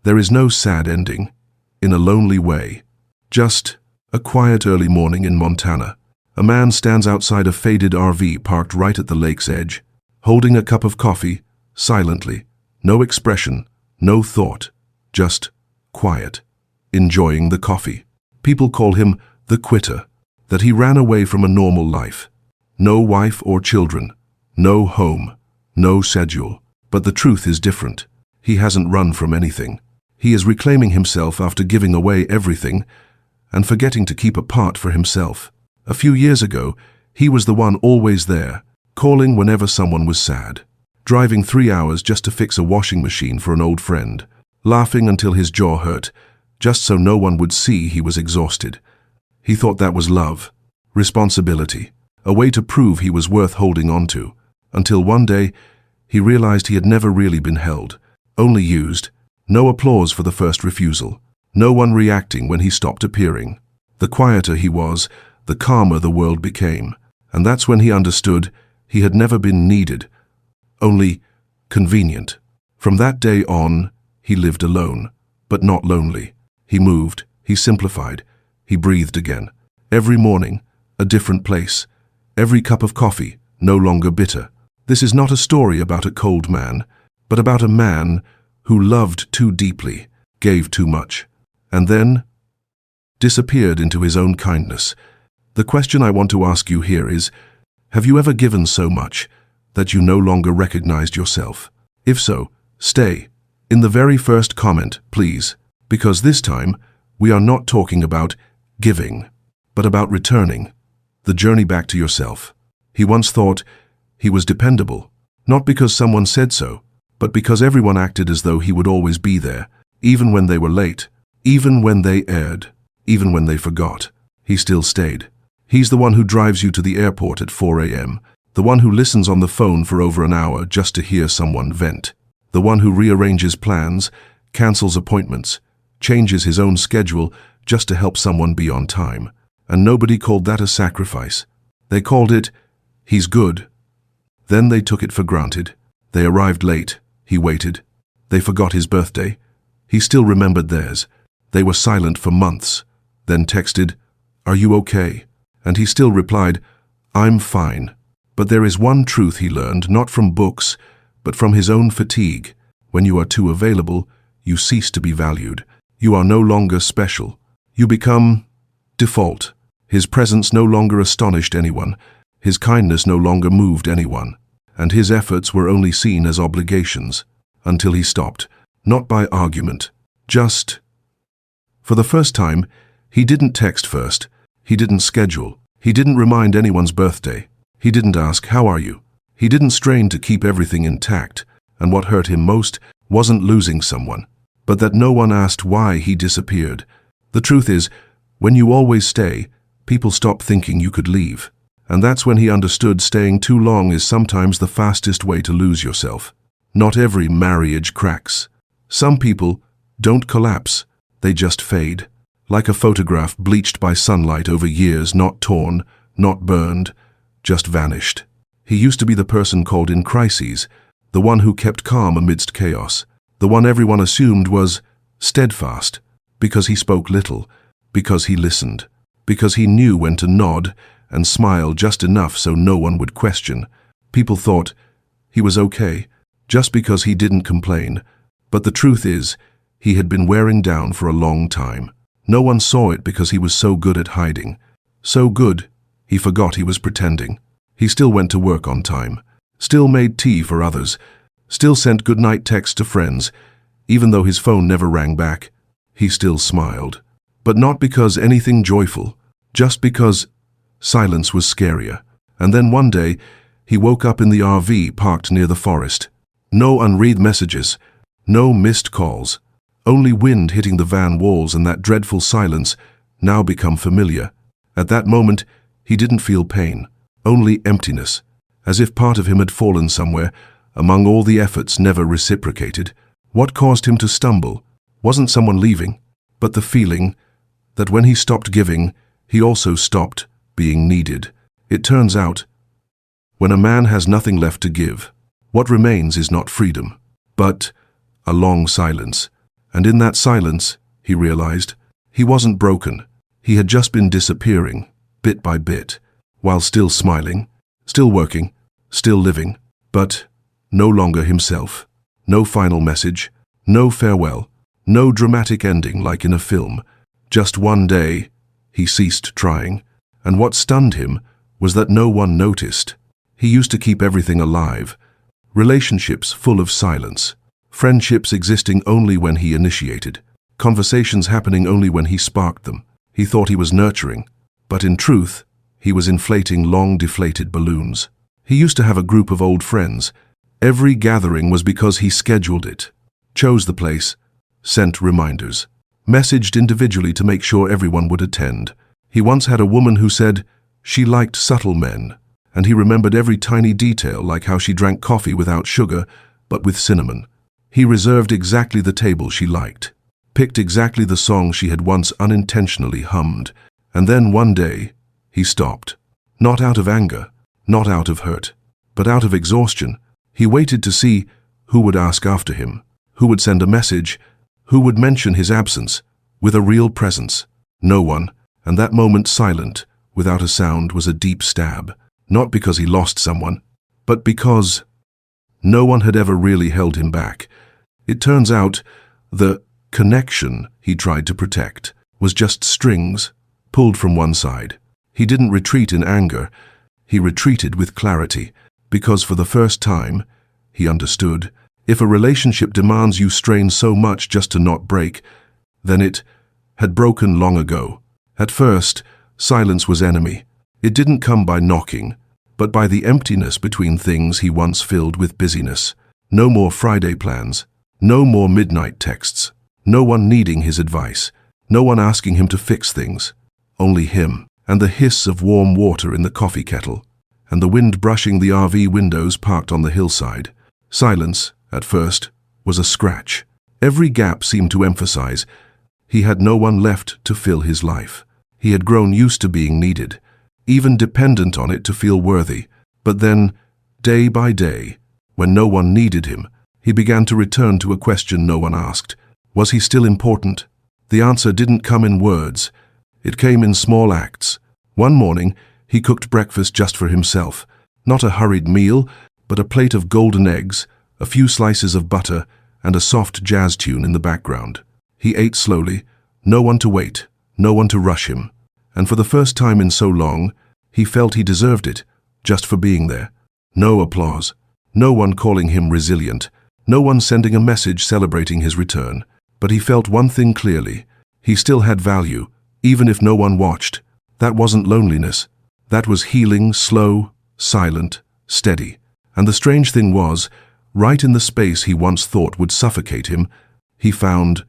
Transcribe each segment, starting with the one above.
There is no sad ending, in a lonely way. Just a quiet early morning in Montana. A man stands outside a faded RV parked right at the lake's edge, holding a cup of coffee, silently. No expression, no thought, just quiet, enjoying the coffee. People call him the quitter, that he ran away from a normal life. No wife or children, no home, no schedule. But the truth is different. He hasn't run from anything. He is reclaiming himself after giving away everything and forgetting to keep a part for himself. A few years ago, he was the one always there, calling whenever someone was sad, driving 3 hours just to fix a washing machine for an old friend, laughing until his jaw hurt, just so no one would see he was exhausted. He thought that was love, responsibility, a way to prove he was worth holding on to, until one day he realized he had never really been held, only used. No applause for the first refusal, no one reacting when he stopped appearing. The quieter he was, the calmer the world became, and that's when he understood he had never been needed, only convenient. From that day on, he lived alone, but not lonely. He moved, he simplified, he breathed again. Every morning, a different place. Every cup of coffee, no longer bitter. This is not a story about a cold man, but about a man who loved too deeply, gave too much, and then disappeared into his own kindness. The question I want to ask you here is, have you ever given so much that you no longer recognized yourself? If so, stay. In the very first comment, please, because this time we are not talking about giving, but about returning, the journey back to yourself. He once thought he was dependable, not because someone said so, but because everyone acted as though he would always be there, even when they were late, even when they erred, even when they forgot. He still stayed. He's the one who drives you to the airport at 4 a.m., the one who listens on the phone for over an hour just to hear someone vent, the one who rearranges plans, cancels appointments, changes his own schedule just to help someone be on time. And nobody called that a sacrifice. They called it, he's good. Then they took it for granted. They arrived late. He waited. They forgot his birthday. He still remembered theirs. They were silent for months, then texted, "Are you okay?" And he still replied, "I'm fine." But there is one truth he learned, not from books, but from his own fatigue. When you are too available, you cease to be valued. You are no longer special. You become default. His presence no longer astonished anyone. His kindness no longer moved anyone. And his efforts were only seen as obligations, until he stopped, not by argument, just. For the first time, he didn't text first, he didn't schedule, he didn't remind anyone's birthday, he didn't ask, "How are you?" He didn't strain to keep everything intact, and what hurt him most wasn't losing someone, but that no one asked why he disappeared. The truth is, when you always stay, people stop thinking you could leave. And that's when he understood staying too long is sometimes the fastest way to lose yourself. Not every marriage cracks. Some people don't collapse, they just fade. Like a photograph bleached by sunlight over years, not torn, not burned, just vanished. He used to be the person called in crises, the one who kept calm amidst chaos, the one everyone assumed was steadfast, because he spoke little, because he listened, because he knew when to nod and smile just enough so no one would question. People thought he was okay, just because he didn't complain. But the truth is, he had been wearing down for a long time. No one saw it because he was so good at hiding. So good, he forgot he was pretending. He still went to work on time, still made tea for others, still sent goodnight texts to friends, even though his phone never rang back. He still smiled. But not because anything joyful, just because silence was scarier. And then one day, he woke up in the RV parked near the forest. No unread messages, no missed calls, only wind hitting the van walls and that dreadful silence, now become familiar. At that moment, he didn't feel pain, only emptiness, as if part of him had fallen somewhere, among all the efforts never reciprocated. What caused him to stumble wasn't someone leaving, but the feeling that when he stopped giving, he also stopped being needed. It turns out, when a man has nothing left to give, what remains is not freedom, but a long silence, And in that silence, he realized, he wasn't broken. He had just been disappearing, bit by bit, while still smiling, still working, still living, but no longer himself. No final message, no farewell, no dramatic ending like in a film. Just one day, he ceased trying, and what stunned him was that no one noticed. He used to keep everything alive, relationships full of silence, friendships existing only when he initiated, conversations happening only when he sparked them. He thought he was nurturing, but in truth, he was inflating long deflated balloons. He used to have a group of old friends. Every gathering was because he scheduled it, chose the place, sent reminders, messaged individually to make sure everyone would attend. He once had a woman who said she liked subtle men, and he remembered every tiny detail, like how she drank coffee without sugar, but with cinnamon. He reserved exactly the table she liked, picked exactly the song she had once unintentionally hummed, and then one day, he stopped. Not out of anger, not out of hurt, but out of exhaustion. He waited to see who would ask after him, who would send a message, who would mention his absence, with a real presence. No one, and that moment silent, without a sound, was a deep stab. Not because he lost someone, but because no one had ever really held him back. It turns out the connection he tried to protect was just strings pulled from one side. He didn't retreat in anger, he retreated with clarity, because for the first time, he understood, if a relationship demands you strain so much just to not break, then it had broken long ago. At first, silence was enemy. It didn't come by knocking, but by the emptiness between things he once filled with busyness. No more Friday plans, no more midnight texts, no one needing his advice, no one asking him to fix things. Only him, and the hiss of warm water in the coffee kettle, and the wind brushing the RV windows parked on the hillside. Silence, at first, was a scratch. Every gap seemed to emphasize he had no one left to fill his life. He had grown used to being needed, even dependent on it to feel worthy. But then, day by day, when no one needed him, he began to return to a question no one asked. Was he still important? The answer didn't come in words. It came in small acts. One morning, he cooked breakfast just for himself. Not a hurried meal, but a plate of golden eggs, a few slices of butter, and a soft jazz tune in the background. He ate slowly, no one to wait, no one to rush him. And for the first time in so long, he felt he deserved it, just for being there. No applause, no one calling him resilient, no one sending a message celebrating his return. But he felt one thing clearly: he still had value, even if no one watched. That wasn't loneliness. That was healing, slow, silent, steady. And the strange thing was, right in the space he once thought would suffocate him, he found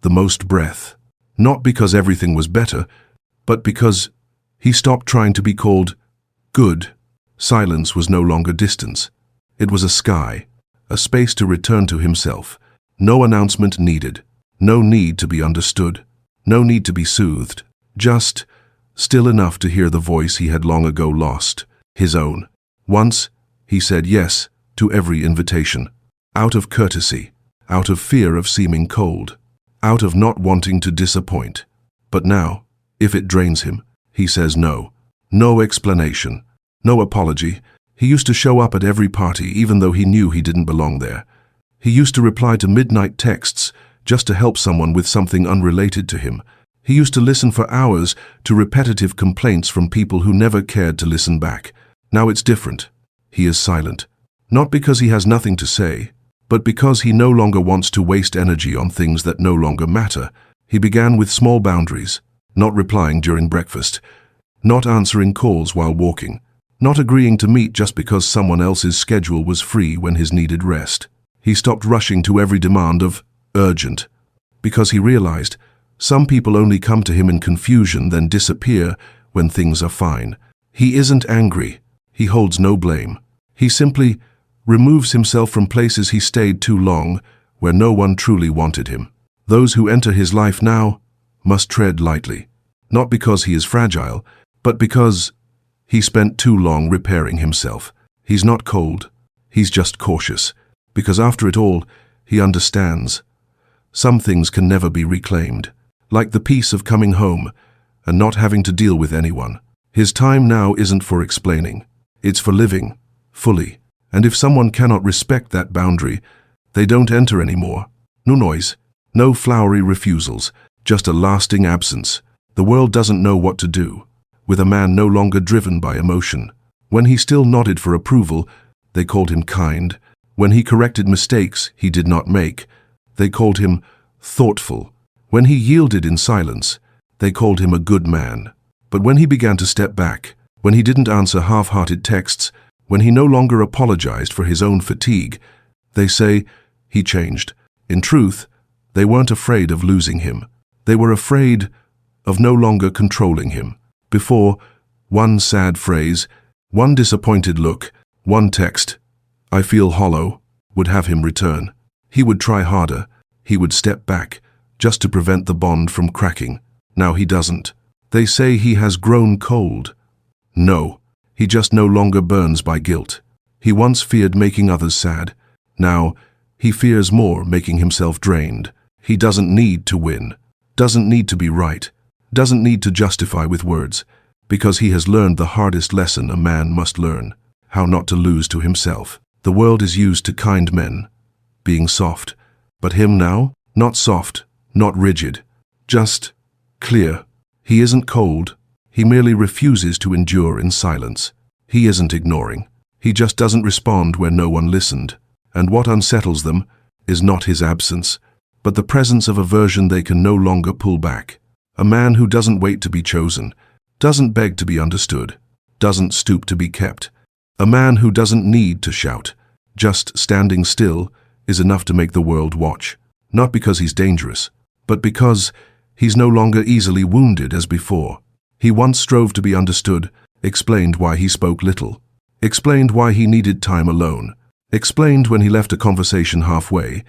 the most breath. Not because everything was better, but because he stopped trying to be called good. Silence was no longer distance. It was a sky, a space to return to himself. No announcement needed, no need to be understood, no need to be soothed. Just still enough to hear the voice he had long ago lost, his own. Once, he said yes to every invitation, out of courtesy, out of fear of seeming cold, out of not wanting to disappoint. But now, if it drains him, he says no. No explanation, no apology. He used to show up at every party even though he knew he didn't belong there. He used to reply to midnight texts just to help someone with something unrelated to him. He used to listen for hours to repetitive complaints from people who never cared to listen back. Now it's different. He is silent. Not because he has nothing to say, but because he no longer wants to waste energy on things that no longer matter. He began with small boundaries, not replying during breakfast, not answering calls while walking, not agreeing to meet just because someone else's schedule was free when his needed rest. He stopped rushing to every demand of urgent, because he realized some people only come to him in confusion, then disappear when things are fine. He isn't angry. He holds no blame. He simply removes himself from places he stayed too long, where no one truly wanted him. Those who enter his life now must tread lightly, not because he is fragile, but because he spent too long repairing himself. He's not cold, he's just cautious, because after it all, he understands. Some things can never be reclaimed, like the peace of coming home and not having to deal with anyone. His time now isn't for explaining. It's for living, fully. And if someone cannot respect that boundary, they don't enter anymore. No noise, no flowery refusals, just a lasting absence. The world doesn't know what to do, with a man no longer driven by emotion. When he still nodded for approval, they called him kind. When he corrected mistakes he did not make, they called him thoughtful. When he yielded in silence, they called him a good man. But when he began to step back, when he didn't answer half-hearted texts, when he no longer apologized for his own fatigue, they say he changed. In truth, they weren't afraid of losing him. They were afraid of no longer controlling him. Before, one sad phrase, one disappointed look, one text, "I feel hollow," would have him return. He would try harder. He would step back, just to prevent the bond from cracking. Now he doesn't. They say he has grown cold. No, he just no longer burns by guilt. He once feared making others sad. Now, he fears more making himself drained. He doesn't need to win, doesn't need to be right, doesn't need to justify with words, because he has learned the hardest lesson a man must learn, how not to lose to himself. The world is used to kind men, being soft, but him now, not soft, not rigid, just clear. He isn't cold, he merely refuses to endure in silence. He isn't ignoring, he just doesn't respond when no one listened. And what unsettles them is not his absence, but the presence of a version they can no longer pull back. A man who doesn't wait to be chosen, doesn't beg to be understood, doesn't stoop to be kept. A man who doesn't need to shout, just standing still is enough to make the world watch. Not because he's dangerous, but because he's no longer easily wounded as before. He once strove to be understood, explained why he spoke little, explained why he needed time alone, explained when he left a conversation halfway,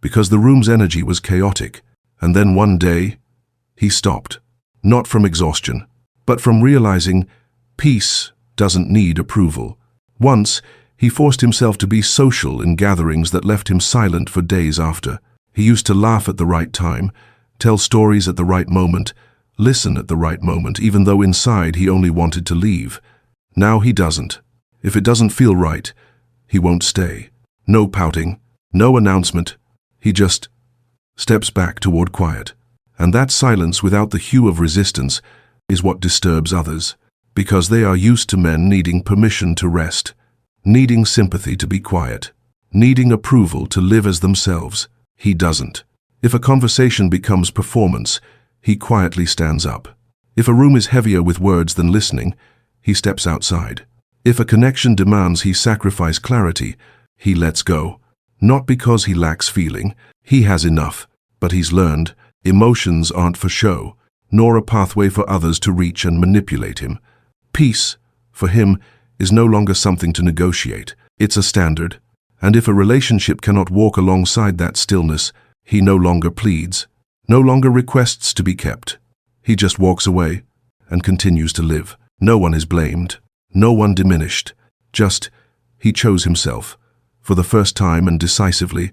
because the room's energy was chaotic. And then one day, he stopped, not from exhaustion, but from realizing peace doesn't need approval. Once, he forced himself to be social in gatherings that left him silent for days after. He used to laugh at the right time, tell stories at the right moment, listen at the right moment, even though inside he only wanted to leave. Now he doesn't. If it doesn't feel right, he won't stay. No pouting, no announcement. He just steps back toward quiet. And that silence without the hue of resistance is what disturbs others, because they are used to men needing permission to rest, needing sympathy to be quiet, needing approval to live as themselves. He doesn't. If a conversation becomes performance, he quietly stands up. If a room is heavier with words than listening, he steps outside. If a connection demands he sacrifice clarity, he lets go. Not because he lacks feeling, he has enough, but he's learned emotions aren't for show, nor a pathway for others to reach and manipulate him. Peace, for him, is no longer something to negotiate. It's a standard. And if a relationship cannot walk alongside that stillness, he no longer pleads, no longer requests to be kept. He just walks away and continues to live. No one is blamed, no one diminished. Just, he chose himself. For the first time and decisively,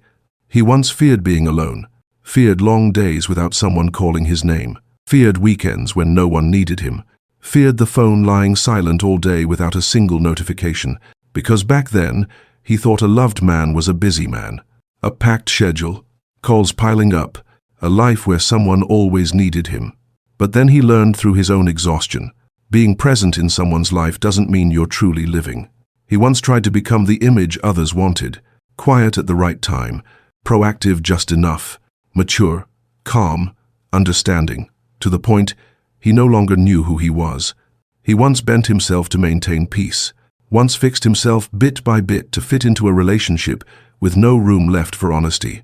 he once feared being alone, feared long days without someone calling his name, feared weekends when no one needed him, feared the phone lying silent all day without a single notification, because back then, he thought a loved man was a busy man, a packed schedule, calls piling up, a life where someone always needed him. But then he learned through his own exhaustion, being present in someone's life doesn't mean you're truly living. He once tried to become the image others wanted, quiet at the right time, proactive just enough, mature, calm, understanding, to the point he no longer knew who he was. He once bent himself to maintain peace, once fixed himself bit by bit to fit into a relationship with no room left for honesty.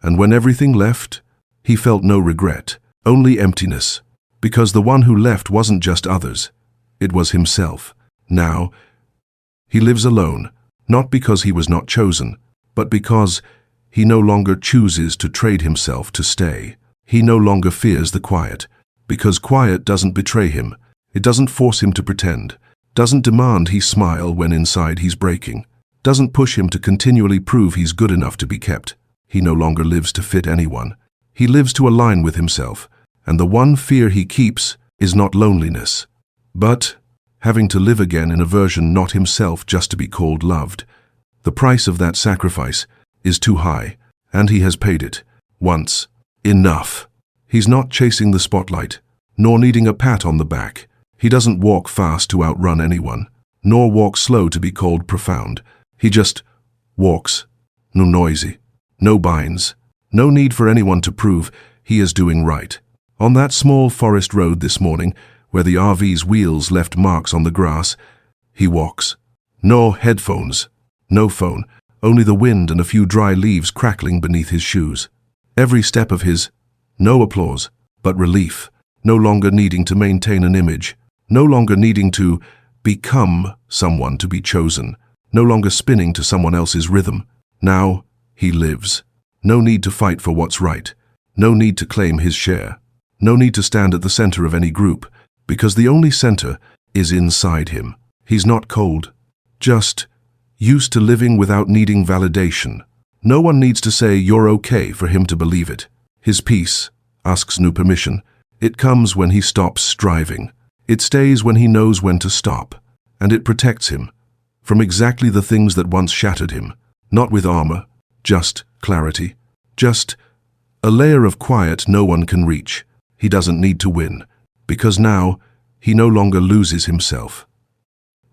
And when everything left, he felt no regret, only emptiness, because the one who left wasn't just others, it was himself. Now, he lives alone, not because he was not chosen, but because he no longer chooses to trade himself to stay. He no longer fears the quiet, because quiet doesn't betray him. It doesn't force him to pretend, doesn't demand he smile when inside he's breaking, doesn't push him to continually prove he's good enough to be kept. He no longer lives to fit anyone. He lives to align with himself, and the one fear he keeps is not loneliness, but having to live again in a version not himself just to be called loved. The price of that sacrifice is too high, and he has paid it. Once. Enough. He's not chasing the spotlight, nor needing a pat on the back. He doesn't walk fast to outrun anyone, nor walk slow to be called profound. He just walks. No noisy, no binds, no need for anyone to prove he is doing right. On that small forest road this morning, where the RV's wheels left marks on the grass, he walks. No headphones, no phone, only the wind and a few dry leaves crackling beneath his shoes. Every step of his, no applause, but relief, no longer needing to maintain an image, no longer needing to become someone to be chosen, no longer spinning to someone else's rhythm. Now he lives. No need to fight for what's right, no need to claim his share, no need to stand at the center of any group, because the only center is inside him. He's not cold, just used to living without needing validation. No one needs to say you're okay for him to believe it. His peace asks no permission. It comes when he stops striving. It stays when he knows when to stop, and it protects him from exactly the things that once shattered him, not with armor, just clarity, just a layer of quiet no one can reach. He doesn't need to win, because now he no longer loses himself.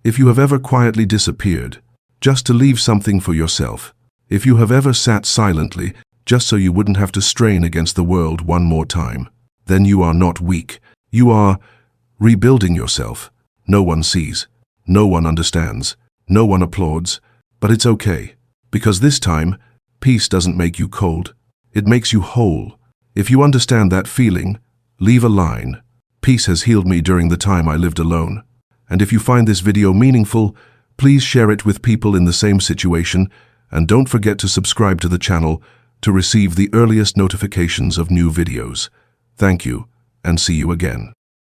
If you have ever quietly disappeared, just to leave something for yourself, if you have ever sat silently just so you wouldn't have to strain against the world one more time, then you are not weak. You are rebuilding yourself. No one sees, no one understands, no one applauds, but it's okay, because this time, peace doesn't make you cold, it makes you whole. If you understand that feeling, leave a line. Peace has healed me during the time I lived alone. And if you find this video meaningful, please share it with people in the same situation, and don't forget to subscribe to the channel to receive the earliest notifications of new videos. Thank you, and see you again.